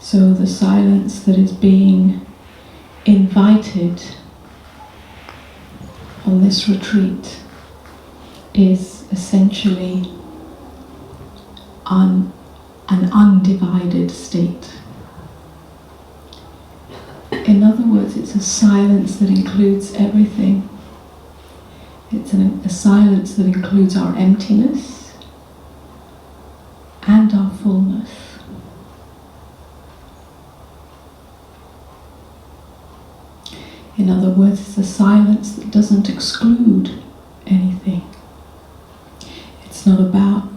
So the silence that is being invited on this retreat is essentially an undivided state. In other words, it's a silence that includes everything. It's a silence that includes our emptiness and our fullness. In other words, it's a silence that doesn't exclude anything. It's not about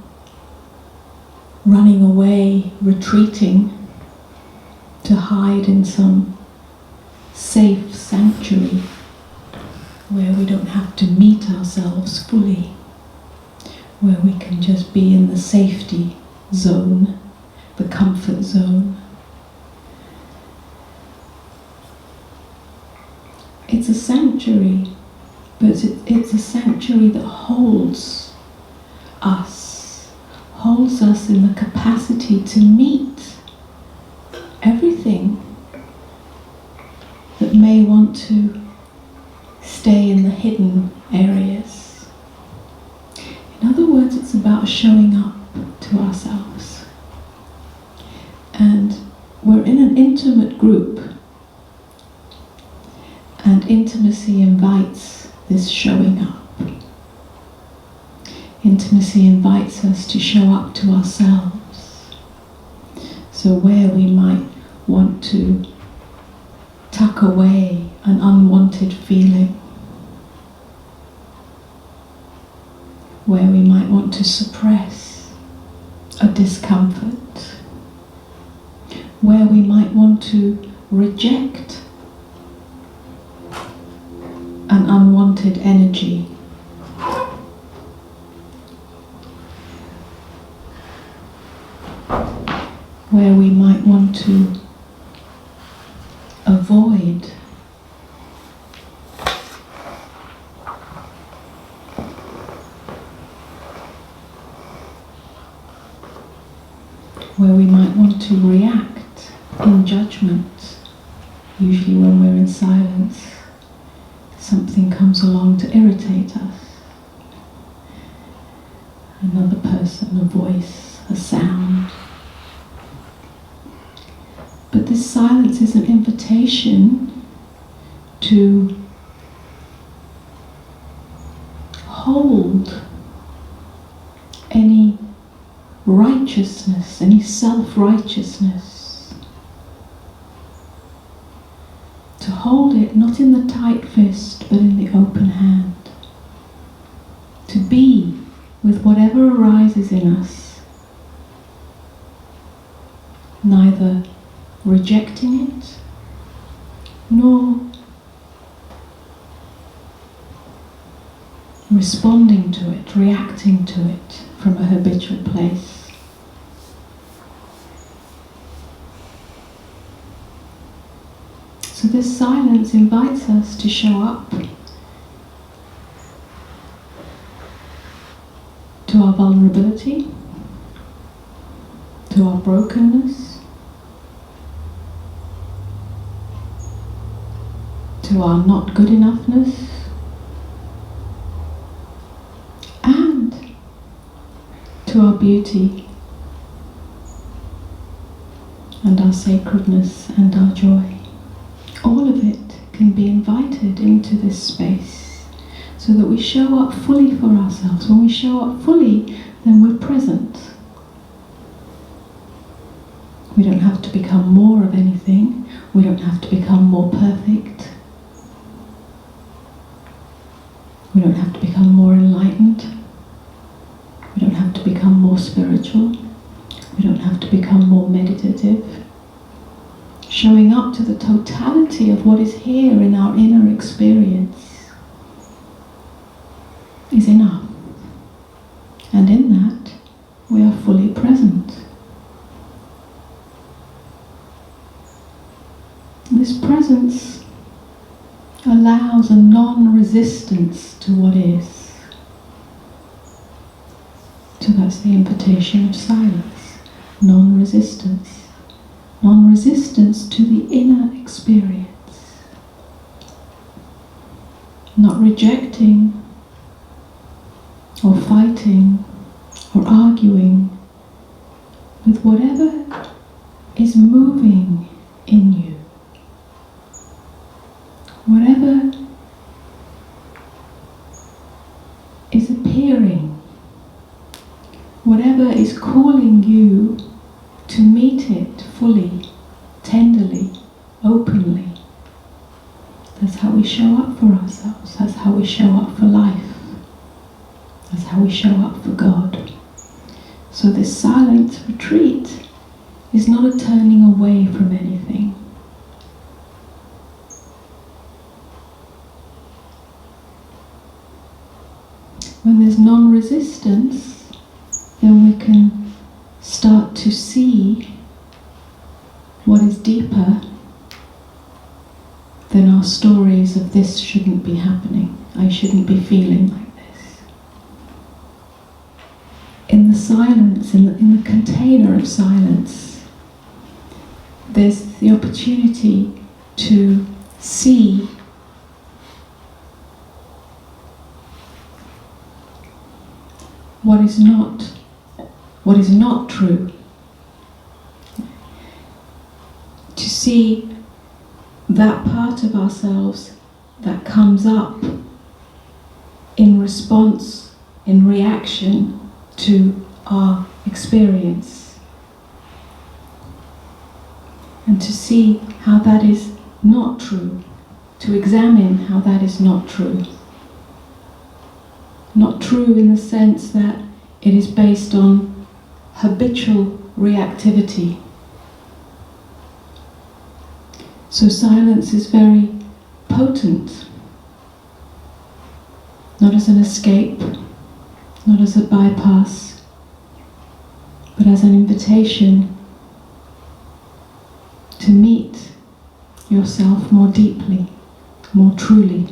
running away, retreating to hide in some safe sanctuary where we don't have to meet ourselves fully, where we can just be in the safety zone, the comfort zone. It's a sanctuary, but it's a sanctuary that holds us in the capacity to meet everything that may want to stay in the hidden areas. In other words, it's about showing up to ourselves. And we're in an intimate group, and intimacy invites this showing up. Intimacy invites us to show up to ourselves. So where we might want to tuck away an unwanted feeling, where we might want to suppress a discomfort, where we might want to reject an unwanted energy, where we might want to avoid where we might want to react in judgment. Usually when we're in silence, something comes along to irritate us. Another person, a voice, a sound. But this silence is an invitation to hold any righteousness, any self-righteousness. To hold it not in the tight fist, but in the open hand. To be with whatever arises in us, neither rejecting it, nor responding to it, reacting to it from a habitual place. So this silence invites us to show up to our vulnerability, to our brokenness, to our not good enoughness, and to our beauty and our sacredness and our joy. All of it can be invited into this space so that we show up fully for ourselves. When we show up fully, then we're present. We don't have to become more of anything. We don't have to become more perfect. We don't have to become more enlightened. We don't have to become more spiritual. We don't have to become more meditative. Showing up to the totality of what is here in our inner experience is enough. And in that, we are fully present. This presence allows a non-resistance to what is. So that's the invitation of silence, non-resistance. non-resistance to the inner experience. Not rejecting or fighting or arguing with whatever is moving in you. Whatever is appearing, whatever is calling you to meet it fully, tenderly, openly. That's how we show up for ourselves. That's how we show up for life. That's how we show up for God. So this silent retreat is not a turning away from anything. When there's non-resistance, then we can start to see what is deeper than our stories of this shouldn't be happening, I shouldn't be feeling like this. In the silence, in the container of silence, there's the opportunity to see what is not true. To see that part of ourselves that comes up in response, in reaction to our experience. And to see how that is not true. To examine how that is not true. Not true in the sense that it is based on habitual reactivity. So silence is very potent, not as an escape, not as a bypass, but as an invitation to meet yourself more deeply, more truly.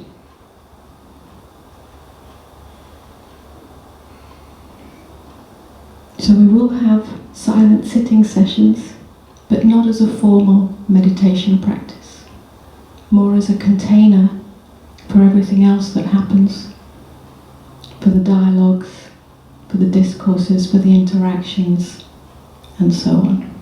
So we will have silent sitting sessions, but not as a formal meditation practice, more as a container for everything else that happens, for the dialogues, for the discourses, for the interactions, and so on.